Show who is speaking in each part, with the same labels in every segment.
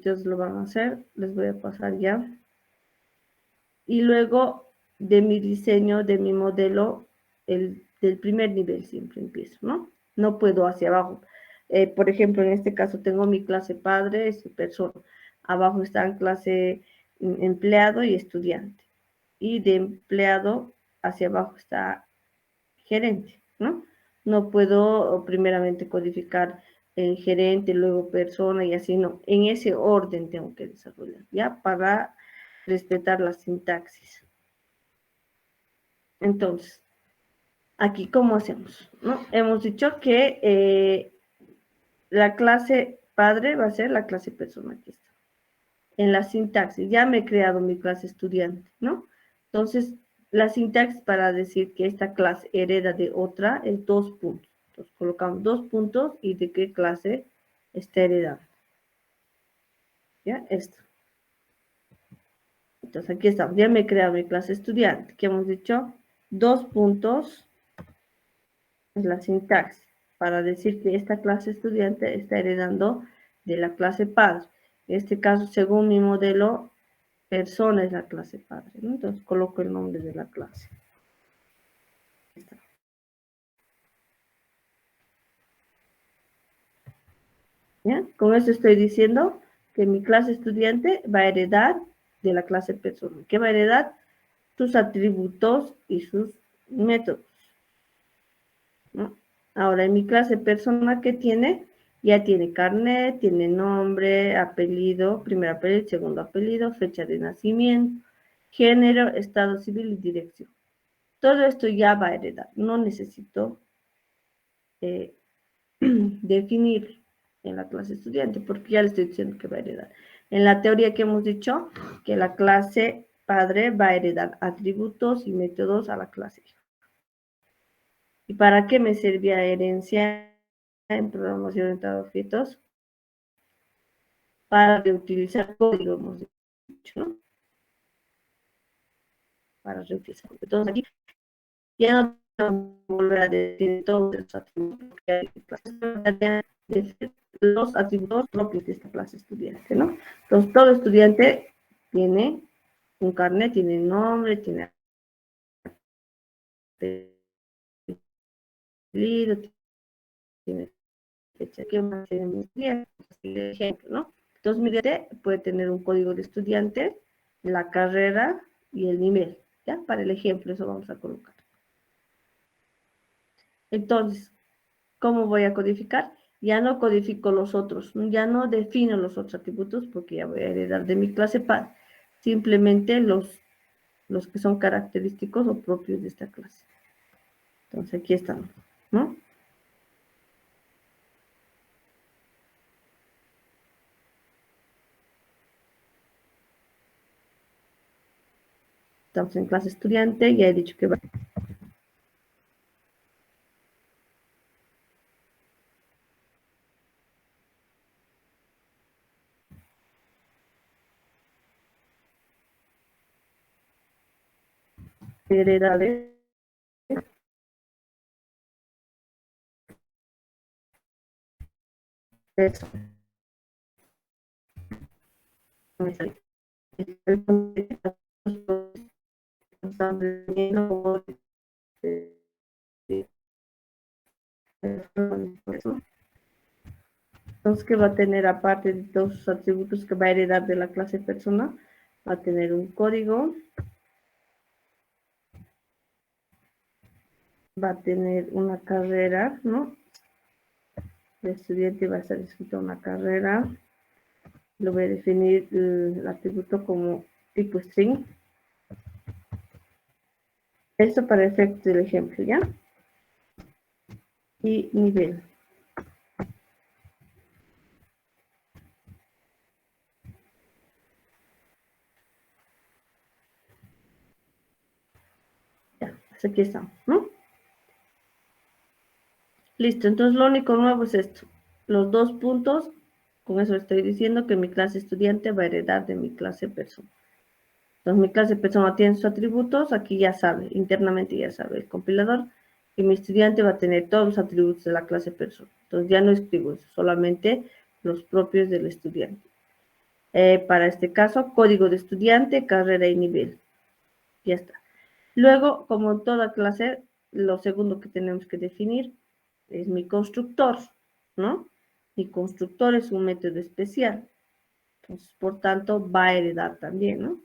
Speaker 1: ustedes lo van a hacer, les voy a pasar ya. Y luego de mi diseño, de mi modelo, del primer nivel siempre empiezo, ¿no? No puedo hacia abajo. Por ejemplo, en este caso tengo mi clase padre, es persona. Abajo están clase empleado y estudiante. Y de empleado hacia abajo está gerente, ¿no? No puedo primeramente codificar en gerente, luego persona y así, no. En ese orden tengo que desarrollar, ¿ya? Para respetar la sintaxis. Entonces, aquí, ¿cómo hacemos? ¿No? Hemos dicho que la clase padre va a ser la clase persona, aquí está. En la sintaxis, ya me he creado mi clase estudiante, ¿no? Entonces, la sintaxis para decir que esta clase hereda de otra es 2 puntos. Entonces, colocamos 2 puntos y de qué clase está heredando. ¿Ya? Esto. Entonces, aquí estamos. Ya me he creado mi clase estudiante. ¿Qué hemos dicho? 2 puntos es la sintaxis para decir que esta clase estudiante está heredando de la clase padre. En este caso, según mi modelo, persona es la clase padre, ¿no? Entonces coloco el nombre de la clase. ¿Ya? Con eso estoy diciendo que mi clase estudiante va a heredar de la clase persona. ¿Qué va a heredar? Sus atributos y sus métodos, ¿no? Ahora, en mi clase persona, ¿qué tiene? Ya tiene carnet, tiene nombre, apellido, primer apellido, segundo apellido, fecha de nacimiento, género, estado civil y dirección. Todo esto ya va a heredar. No necesito definir en la clase estudiante, porque ya le estoy diciendo que va a heredar. En la teoría que hemos dicho, que la clase padre va a heredar atributos y métodos a la clase hijo. ¿Y para qué me servía herencia en programación orientada a objetos? Para reutilizar código, hemos dicho, ¿no? Para reutilizar. Entonces aquí ya no tengo que volver a decir todos los atributos, porque hay clases de los atributos propios de esta clase estudiante, ¿no? Entonces, todo estudiante tiene un carnet, tiene nombre, tiene apellido, tiene fecha, ¿qué más tiene mi estudiante? Ejemplo, ¿no? Entonces, mi estudiante puede tener un código de estudiante, la carrera y el nivel, ¿ya? Para el ejemplo, eso vamos a colocar. Entonces, ¿cómo voy a codificar? Ya no codifico los otros, ya no defino los otros atributos porque ya voy a heredar de mi clase padre. Simplemente los que son característicos o propios de esta clase. Entonces aquí estamos, ¿no? Estamos en clase estudiante, ya he dicho que va. Heredades. Eso. Entonces, ¿qué va a tener aparte de todos sus atributos que va a heredar de la clase persona? Va a tener un código, va a tener una carrera, ¿no? El estudiante va a estar escrito una carrera. Lo voy a definir el atributo como tipo string. Esto para efectos del ejemplo, ¿ya? Y nivel. Ya, hasta aquí estamos, ¿no? Listo, entonces lo único nuevo es esto. Los 2 puntos, con eso estoy diciendo que mi clase estudiante va a heredar de mi clase persona. Entonces mi clase persona tiene sus atributos, aquí ya sabe, internamente ya sabe el compilador, que mi estudiante va a tener todos los atributos de la clase persona. Entonces ya no escribo eso, solamente los propios del estudiante. Para este caso, código de estudiante, carrera y nivel. Ya está. Luego, como en toda clase, lo segundo que tenemos que definir es mi constructor, ¿no? Mi constructor es un método especial. Entonces, por tanto, va a heredar también, ¿no?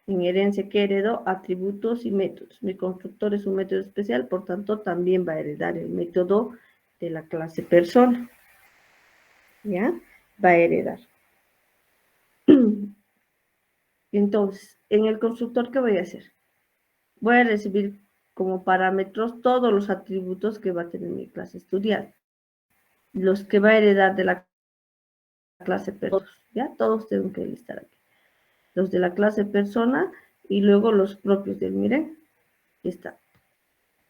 Speaker 1: En herencia que heredó, atributos y métodos. Mi constructor es un método especial, por tanto, también va a heredar el método de la clase persona. ¿Ya? Va a heredar. Entonces, en el constructor, ¿qué voy a hacer? Voy a recibir como parámetros todos los atributos que va a tener mi clase estudiante. Los que va a heredar de la clase persona, ¿ya? Todos tienen que listar aquí. Los de la clase persona y luego los propios del, miren, está.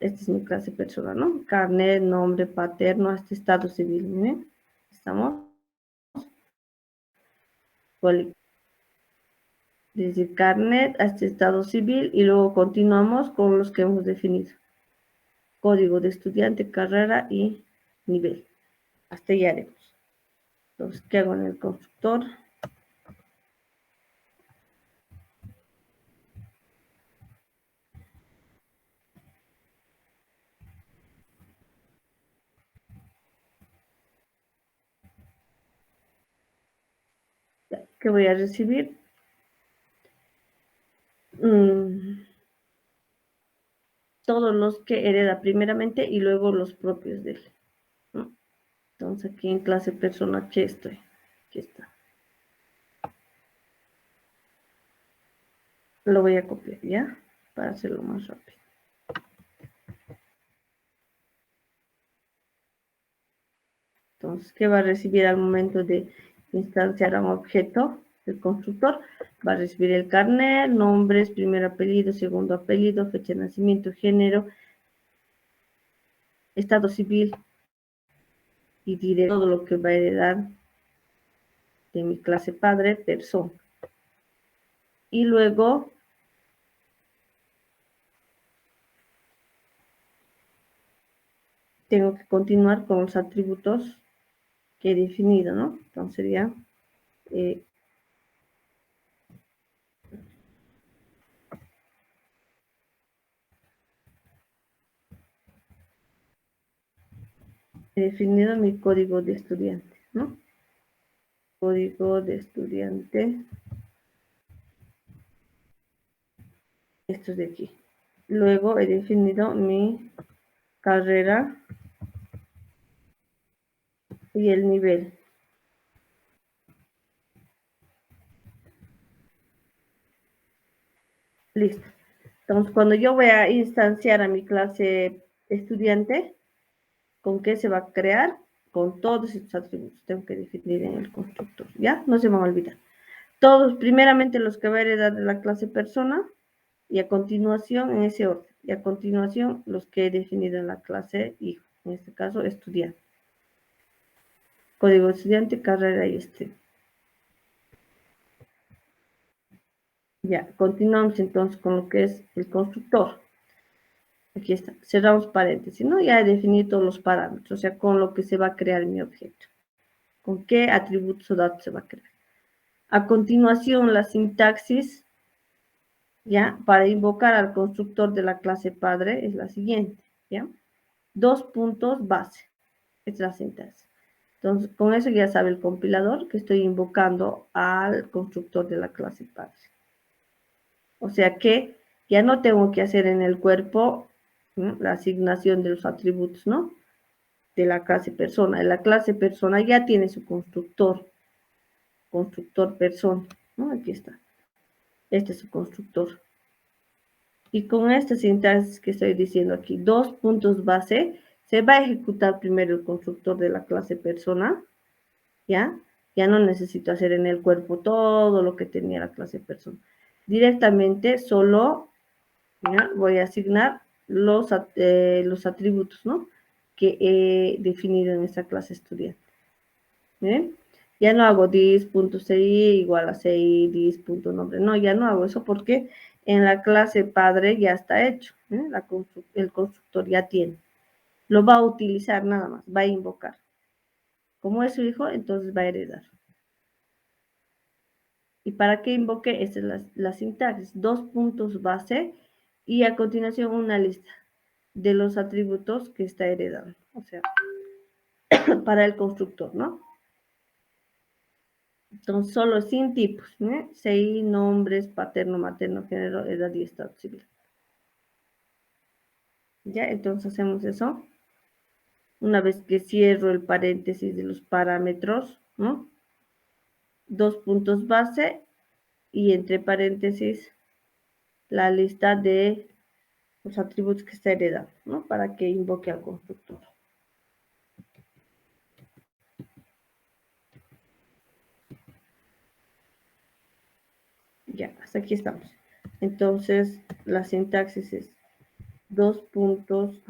Speaker 1: Esta es mi clase persona, ¿no? Carnet, nombre paterno, hasta estado civil, miren. Estamos. Desde carnet hasta estado civil y luego continuamos con los que hemos definido. Código de estudiante, carrera y nivel. Hasta ahí haremos. Entonces, ¿qué hago en el constructor? ¿Qué voy a recibir? Todos los que hereda primeramente y luego los propios de él, ¿no? Entonces, aquí en clase persona, aquí estoy. Aquí está. Lo voy a copiar, ¿ya? Para hacerlo más rápido. Entonces, ¿qué va a recibir al momento de instanciar a un objeto? El constructor va a recibir el carnet, nombres, primer apellido, segundo apellido, fecha de nacimiento, género, estado civil y diré todo lo que va a heredar de mi clase padre, persona. Y luego tengo que continuar con los atributos que he definido, ¿no? Entonces sería he definido mi código de estudiante, ¿no? Código de estudiante, esto es de aquí. Luego he definido mi carrera y el nivel. Listo. Entonces, cuando yo voy a instanciar a mi clase estudiante, ¿con qué se va a crear? Con todos estos atributos. Tengo que definir en el constructor. ¿Ya? No se me va a olvidar. Todos, primeramente los que va a heredar de la clase persona, y a continuación, en ese orden, y a continuación los que he definido en la clase hijo, en este caso estudiante. Código de estudiante, carrera y Ya, continuamos entonces con lo que es el constructor. Aquí está, cerramos paréntesis, ¿no? Ya he definido todos los parámetros, o sea, con lo que se va a crear mi objeto. Con qué atributos o datos se va a crear. A continuación, la sintaxis, ya, para invocar al constructor de la clase padre es la siguiente, ¿ya? 2 puntos base, es la sintaxis. Entonces, con eso ya sabe el compilador que estoy invocando al constructor de la clase padre. O sea que ya no tengo que hacer en el cuerpo, ¿no?, la asignación de los atributos, ¿no?, de la clase persona. La clase persona ya tiene su constructor persona, ¿no? Aquí está. Este es su constructor. Y con esta sintaxis que estoy diciendo aquí, 2 puntos base, se va a ejecutar primero el constructor de la clase persona, ¿ya? Ya no necesito hacer en el cuerpo todo lo que tenía la clase persona. Directamente solo, ¿ya?, voy a asignar los atributos, ¿no?, que he definido en esta clase estudiante. ¿Bien? Ya no hago dis.ci igual a ci dis.nombre. No, ya no hago eso porque en la clase padre ya está hecho, ¿eh? El constructor ya tiene. Lo va a utilizar nada más, va a invocar. Como es su hijo, entonces va a heredar. ¿Y para qué invoque? Esta es la sintaxis. 2 puntos base y a continuación una lista de los atributos que está heredando. O sea, para el constructor, ¿no? Entonces, solo sin tipos, ¿no? CI, nombres, paterno, materno, género, edad y estado civil. Ya, entonces hacemos eso. Una vez que cierro el paréntesis de los parámetros, ¿no? 2 puntos base y entre paréntesis la lista de los atributos que está heredando, ¿no? Para que invoque al constructor. Ya, hasta aquí estamos. Entonces, la sintaxis es 2 puntos.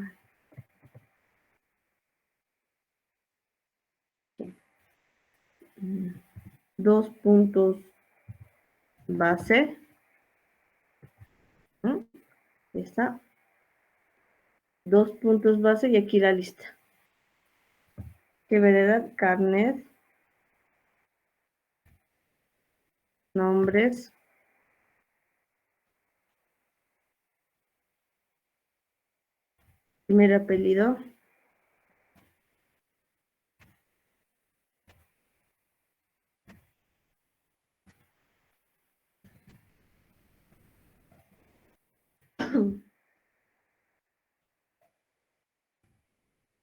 Speaker 1: Dos puntos base. ¿No? Está. 2 puntos base y aquí la lista. ¿Qué veredad? Carnet. Nombres. Primer apellido.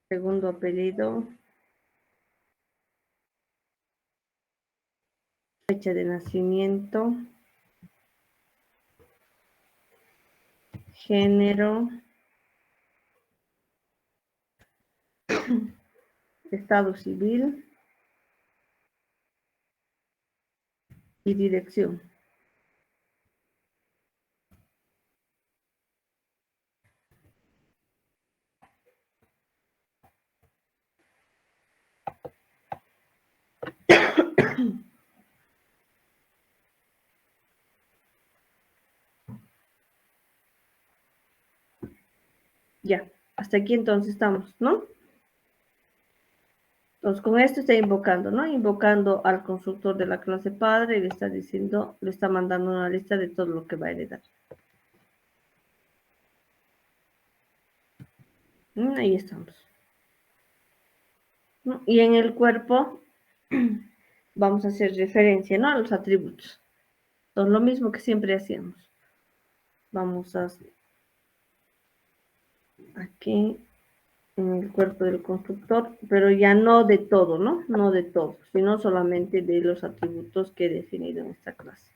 Speaker 1: Segundo apellido. Fecha de nacimiento. Género. Estado civil. Y dirección. Ya, hasta aquí entonces estamos, ¿no? Entonces, con esto está invocando, ¿no? Invocando al constructor de la clase padre y le está diciendo, le está mandando una lista de todo lo que va a heredar. Ahí estamos. ¿No? Y en el cuerpo vamos a hacer referencia, ¿no? A los atributos. Entonces, lo mismo que siempre hacíamos. Vamos a aquí en el cuerpo del constructor, pero ya no de todo, ¿no? No de todo, sino solamente de los atributos que he definido en esta clase.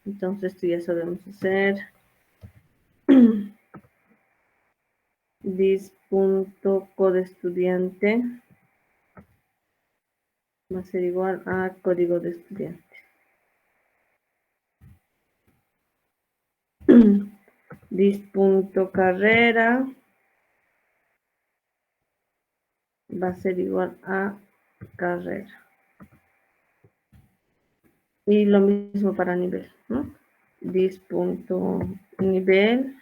Speaker 1: Entonces, esto ya sabemos hacer. Dis.codeestudiante va a ser igual a código de estudiante. Dis.carrera va a ser igual a carrera. Y lo mismo para nivel, ¿no? Dis.nivel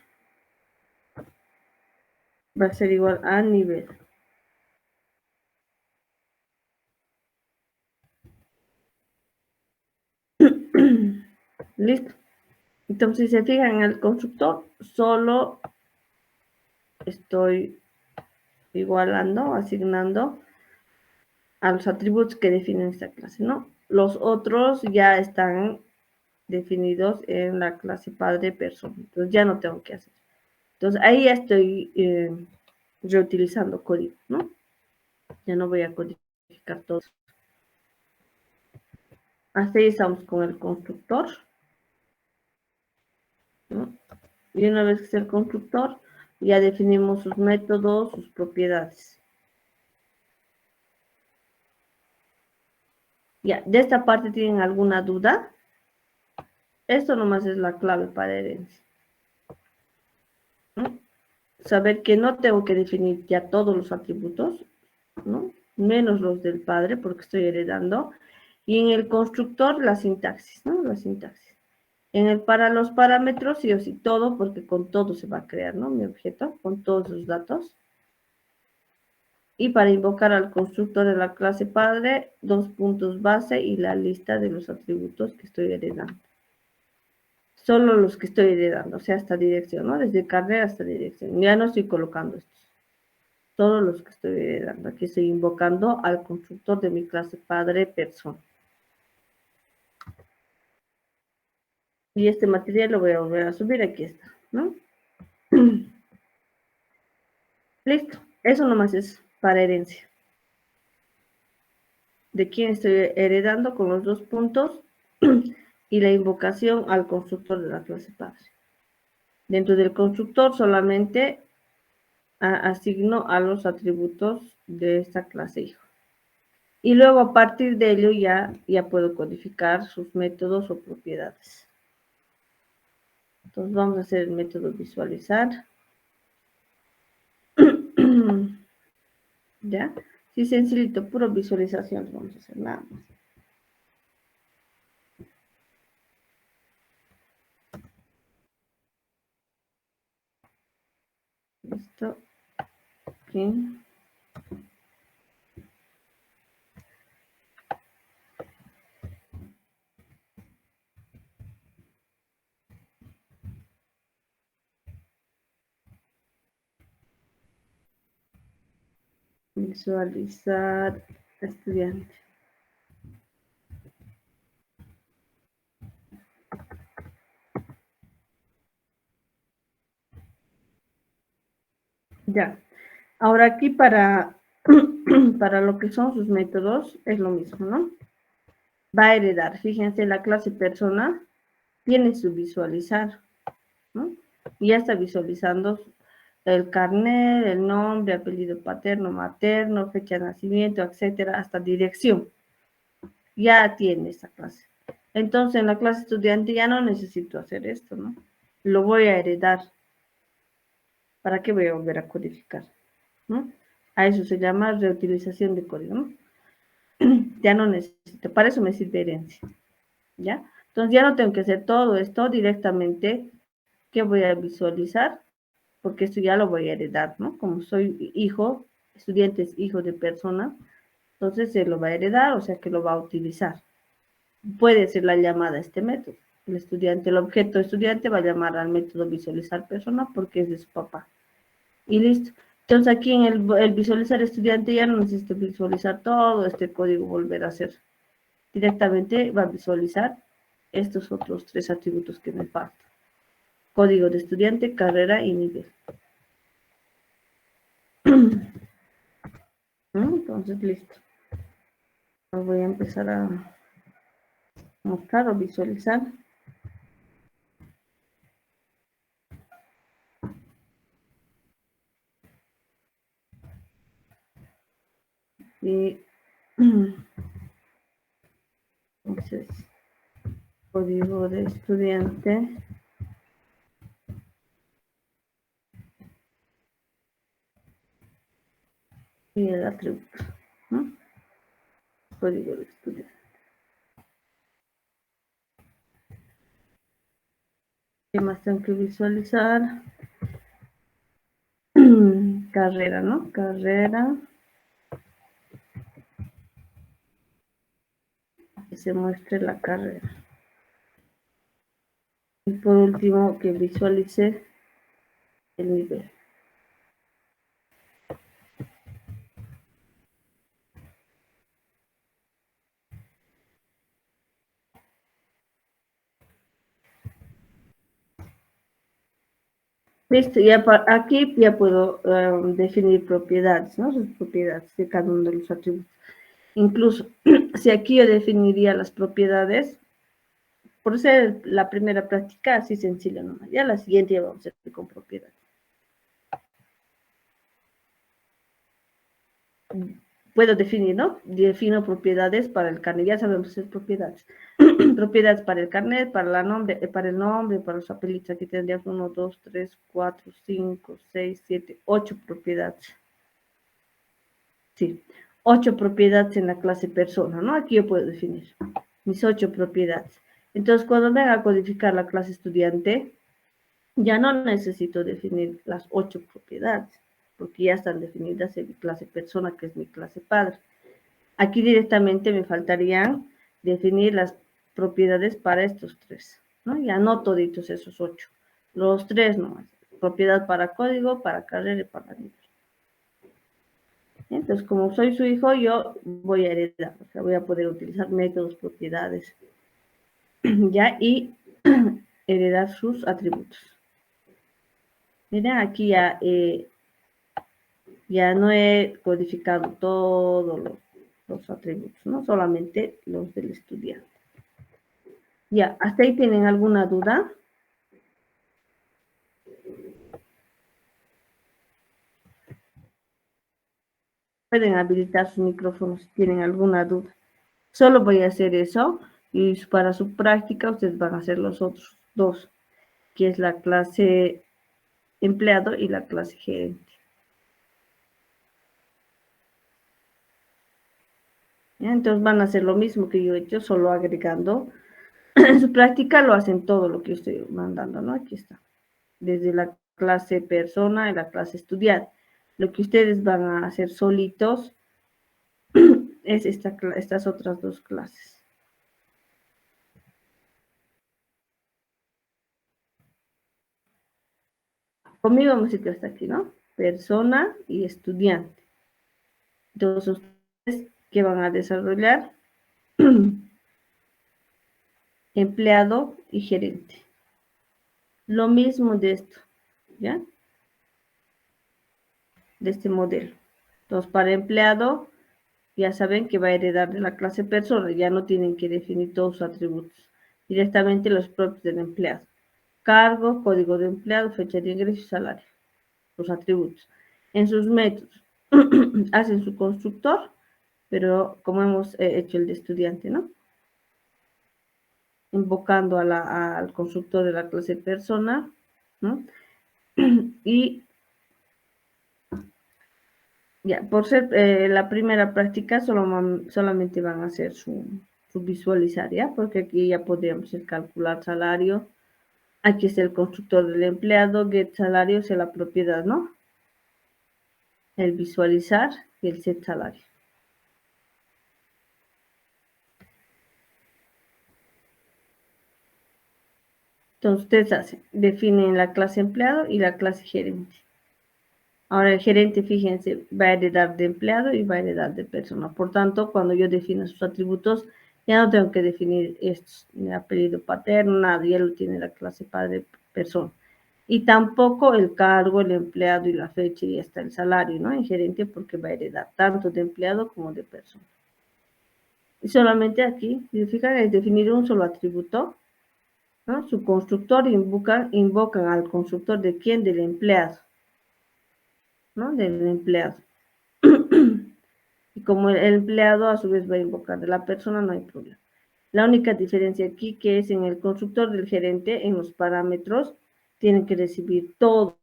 Speaker 1: va a ser igual a nivel. Listo. Entonces, si se fijan en el constructor, solo estoy igualando, asignando a los atributos que definen esta clase, ¿no? Los otros ya están definidos en la clase padre persona. Entonces ya no tengo que hacer. Entonces ahí ya estoy reutilizando código, ¿no? Ya no voy a codificar todo. Hasta ahí estamos con el constructor, ¿no? Y una vez que sea el constructor, ya definimos sus métodos, sus propiedades. Ya, de esta parte tienen alguna duda. Esto nomás es la clave para herencia. ¿No? Saber que no tengo que definir ya todos los atributos, ¿no? Menos los del padre, porque estoy heredando. Y en el constructor, la sintaxis, ¿no? La sintaxis. Para los parámetros, sí o sí, todo, porque con todo se va a crear, ¿no? Mi objeto, con todos los datos. Y para invocar al constructor de la clase padre, 2 puntos base y la lista de los atributos que estoy heredando. Solo los que estoy heredando, o sea, hasta dirección, ¿no? Desde carrera hasta dirección. Ya no estoy colocando estos. Todos los que estoy heredando. Aquí estoy invocando al constructor de mi clase padre persona. Y este material lo voy a volver a subir. Aquí está, ¿no? Listo. Eso nomás es para herencia. De quién estoy heredando con los 2 puntos y la invocación al constructor de la clase padre. Dentro del constructor solamente asigno a los atributos de esta clase hijo. Y luego a partir de ello ya puedo codificar sus métodos o propiedades. Entonces vamos a hacer el método visualizar. ¿Ya? Sí, sencillito, puro visualización vamos a hacer nada más. Listo. Aquí. Visualizar estudiante. Ya. Ahora aquí para lo que son sus métodos es lo mismo, ¿no? Va a heredar. Fíjense, la clase persona tiene su visualizar, ¿no? Y ya está visualizando el carnet, el nombre, apellido paterno, materno, fecha de nacimiento, etcétera, hasta dirección. Ya tiene esa clase. Entonces, en la clase estudiante ya no necesito hacer esto, ¿no? Lo voy a heredar. ¿Para qué voy a volver a codificar? ¿No? A eso se llama reutilización de código, ¿no? Ya no necesito, para eso me sirve herencia, ¿ya? Entonces ya no tengo que hacer todo esto directamente, que voy a visualizar, porque esto ya lo voy a heredar, ¿no? Como soy hijo, estudiante es hijo de persona, entonces se lo va a heredar, o sea que lo va a utilizar. Puede ser la llamada a este método. El estudiante, el objeto estudiante va a llamar al método visualizar persona porque es de su papá. Y listo. Entonces aquí en el visualizar estudiante ya no necesito visualizar todo este código, volver a hacer. Directamente va a visualizar estos otros 3 atributos que me faltan. Código de estudiante, carrera y nivel. Entonces, listo. Lo voy a empezar a mostrar o visualizar. Y entonces, código de estudiante. Y el atributo, ¿no? Código de estudiante. ¿Qué más tengo que visualizar? Carrera, ¿no? Carrera. Que se muestre la carrera. Y por último, que visualice el nivel. Listo, ya aquí ya puedo definir propiedades, ¿no? Sus propiedades de cada uno de los atributos. Incluso, si aquí yo definiría las propiedades, por ser la primera práctica, así sencilla nomás. Ya la siguiente ya vamos a hacer con propiedades. Puedo definir, ¿no? Defino propiedades para el carnet, ya sabemos hacer propiedades. Propiedades para el carnet, para el nombre, para los apelidos. Aquí tendríamos 1, 2, 3, 4, 5, 6, 7, 8 propiedades. Sí, 8 propiedades en la clase persona, ¿no? Aquí yo puedo definir mis 8 propiedades. Entonces, cuando venga a codificar la clase estudiante, ya no necesito definir las 8 propiedades. porque ya están definidas en mi clase persona, que es mi clase padre. Aquí directamente me faltarían definir las propiedades para estos tres, ¿no? Ya no toditos esos 8, los tres nomás. Propiedad para código, para carrera y para nivel. Entonces, como soy su hijo, yo voy a heredar, o sea, voy a poder utilizar métodos, propiedades, ya, y heredar sus atributos. Miren, aquí ya no he codificado todos los atributos, ¿no? Solamente los del estudiante. Ya, ¿hasta ahí tienen alguna duda? Pueden habilitar sus micrófonos si tienen alguna duda. Solo voy a hacer eso y para su práctica ustedes van a hacer los otros dos, que es la clase empleado y la clase gerente. ¿Ya? Entonces van a hacer lo mismo que yo he hecho, solo agregando. En su práctica lo hacen todo lo que yo estoy mandando, ¿no? Aquí está. Desde la clase persona y la clase estudiante. Lo que ustedes van a hacer solitos es estas otras dos clases. Conmigo hemos hecho hasta aquí, ¿no? Persona y estudiante. Entonces, ustedes que van a desarrollar empleado y gerente. Lo mismo de esto, ¿ya? De este modelo. Entonces, para empleado, ya saben que va a heredar de la clase persona, ya no tienen que definir todos sus atributos, directamente los propios del empleado. Cargo, código de empleado, fecha de ingreso y salario, los atributos. En sus métodos, hacen su constructor, pero como hemos hecho el de estudiante, ¿no? Invocando al constructor de la clase persona, ¿no? Y ya, por ser la primera práctica, solamente van a hacer su visualizar, ¿ya? Porque aquí ya podríamos calcular salario. Aquí está el constructor del empleado, get salario es la propiedad, ¿no? El visualizar y el set salario. Entonces, ustedes hacen, definen la clase empleado y la clase gerente. Ahora el gerente, fíjense, va a heredar de empleado y va a heredar de persona. Por tanto, cuando yo defino sus atributos, ya no tengo que definir estos, ni apellido paterno, nada, ya lo tiene la clase padre persona. Y tampoco el cargo, el empleado y la fecha y hasta el salario, ¿no? En gerente, porque va a heredar tanto de empleado como de persona. Y solamente aquí, si fijan, es definir un solo atributo, ¿no? Su constructor invocan al constructor de quién, del empleado, ¿no? Del empleado. Y como el empleado a su vez va a invocar de la persona, no hay problema. La única diferencia aquí que es en el constructor del gerente, en los parámetros, tienen que recibir todo,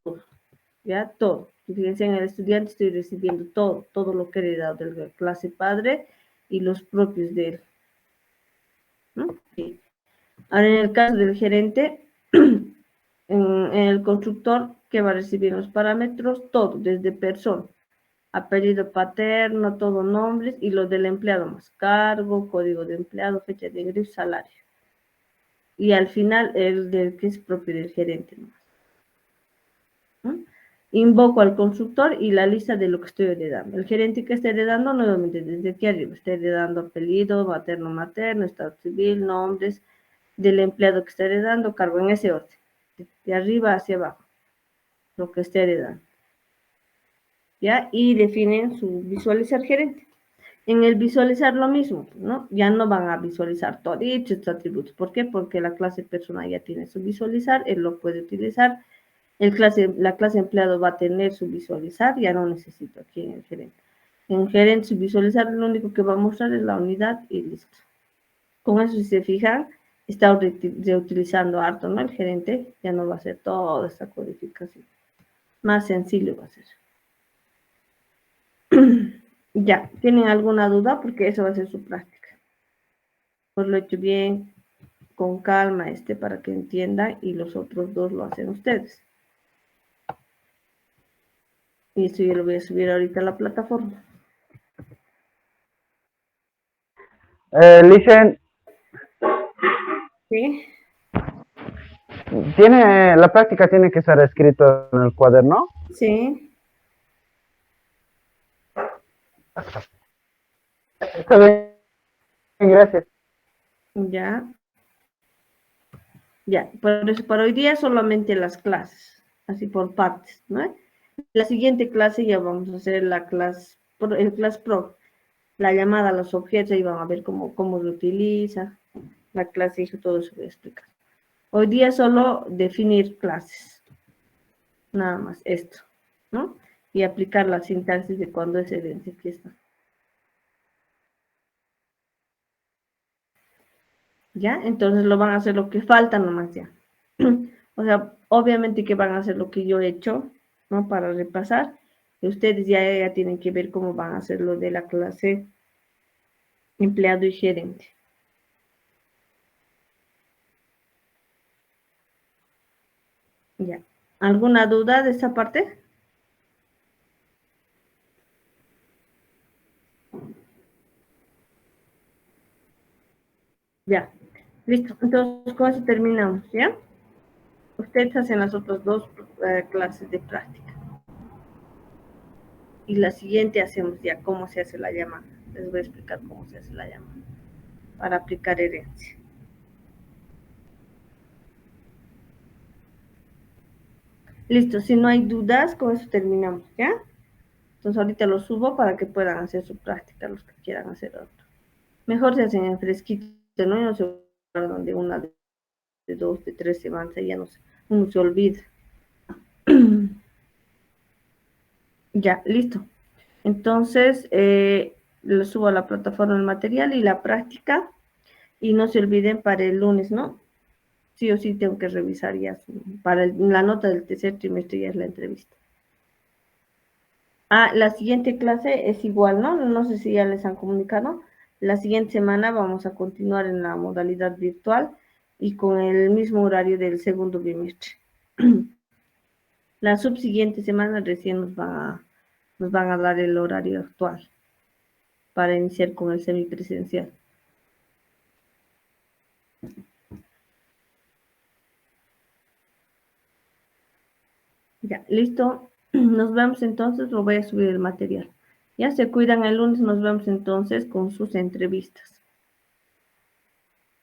Speaker 1: ¿ya? Todo. Fíjense, en el estudiante estoy recibiendo todo lo que he heredado de la clase padre y los propios de él, ¿no? Sí. Ahora, en el caso del gerente, en el constructor que va a recibir los parámetros, todo, desde persona, apellido paterno, todo nombres, y los del empleado más cargo, código de empleado, fecha de ingreso, salario. Y al final el del que es propio del gerente, ¿no? Invoco al constructor y la lista de lo que estoy heredando. El gerente que está heredando, nuevamente desde aquí arriba, está heredando apellido, materno, estado civil, nombres del empleado que está heredando, cargo en ese orden, de arriba hacia abajo, lo que está heredando. ¿Ya? Y definen su visualizar gerente. En el visualizar lo mismo, ¿no? Ya no van a visualizar todos estos atributos. ¿Por qué? Porque la clase persona ya tiene su visualizar, él lo puede utilizar. La clase empleado va a tener su visualizar, ya no necesito aquí en el gerente. En gerente, su visualizar, lo único que va a mostrar es la unidad y listo. Con eso, si se fijan, está reutilizando harto, ¿no? El gerente ya no va a hacer toda esta codificación. Más sencillo va a ser. Ya, ¿tienen alguna duda? Porque eso va a ser su práctica. Pues lo he hecho bien, con calma, para que entiendan, y los otros dos lo hacen ustedes. Y eso yo lo voy a subir ahorita a la plataforma.
Speaker 2: Licen,
Speaker 1: ¿Sí?
Speaker 2: la práctica tiene que ser escrito en el cuaderno.
Speaker 1: Sí.
Speaker 2: Está bien, gracias.
Speaker 1: Ya. Ya. Por eso, para hoy día solamente las clases. Así por partes, ¿no? La siguiente clase ya vamos a hacer la clase, el class pro. La llamada a los objetos, ahí van a ver cómo se utiliza. La clase y todo eso voy a explicar. Hoy día solo definir clases. Nada más esto, ¿no? Y aplicar la sintaxis de cuando es evento. Aquí está. ¿Ya? Entonces lo van a hacer lo que falta nomás ya. O sea, obviamente que van a hacer lo que yo he hecho, ¿no? Para repasar. Y ustedes ya tienen que ver cómo van a hacer lo de la clase empleado y gerente. Ya. ¿Alguna duda de esta parte? Ya. Listo. Entonces, con eso terminamos, ¿ya? Ustedes hacen las otras dos clases de práctica. Y la siguiente hacemos ya cómo se hace la llamada. Les voy a explicar cómo se hace la llamada para aplicar herencia. Listo, si no hay dudas, con eso terminamos, ¿ya? Entonces ahorita lo subo para que puedan hacer su práctica los que quieran hacer otro. Mejor se hacen en fresquito, ¿no? Y no se guardan de una, de dos, de tres semanas, ya no se, uno se olvida. Ya, listo. Entonces, lo subo a la plataforma el material y la práctica. Y no se olviden para el lunes, ¿no? Sí o sí tengo que revisar ya para la nota del tercer trimestre ya es la entrevista. Ah, la siguiente clase es igual, ¿no? No sé si ya les han comunicado. La siguiente semana vamos a continuar en la modalidad virtual y con el mismo horario del segundo bimestre. La subsiguiente semana recién nos van a dar el horario actual para iniciar con el semipresencial. Ya, listo. Nos vemos entonces, lo voy a subir el material. Ya se cuidan el lunes, nos vemos entonces con sus entrevistas.